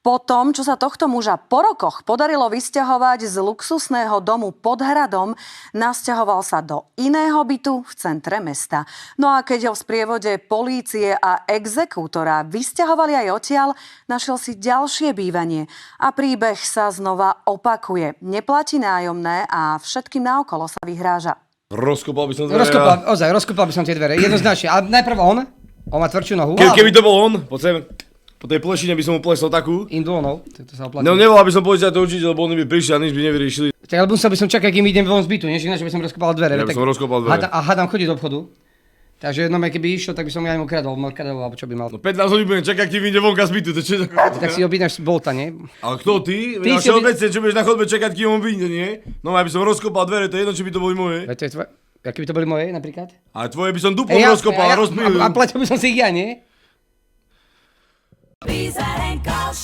Po tom, čo sa tohto muža po rokoch podarilo vysťahovať z luxusného domu pod hradom, nasťahoval sa do iného bytu v centre mesta. No a keď ho v sprievode polície a exekútora vysťahovali aj odtiaľ, našiel si ďalšie bývanie. A príbeh sa znova opakuje. Neplatí nájomné a všetkým naokolo sa vyhráža. Rozkopal by som dvere. Rozkopal by som tie dvere, jednoznačne. Ale najprv on má tvrdšiu nohu. Keby to bol on, poď sem. Po tej plešine by som mu plesol takú. Indulonov, to sa oplatí. No nevolal by som policajt to určite, lebo oni by prišli a nič by nevyriešili. Tak ale musel by som čakať, kým idem von z bytu, než ináč by som rozkopal dvere. Ja by som rozkopal dvere. A hádam chodí do obchodu. Takže jednom, keby išiel, tak by som ja mu kradol, alebo čo by mal. No 15 hodín budem čakať, kým ide vonka z bytu, to čo? Tak si objednáš bolta, nie? Ale kto ty? Ty Ja si všeobecne, čo budeš na chodbe čakať, kým on vyjde, nie? No ja by som rozkopal dvere, to je jedno, či by to boli moje. Veď to je tvoje. Aké by to boli moje napríklad? Ale tvoje by som duplom rozkopal a rozpýlil. A platil by som si ich ja, nie? Lisa and Carl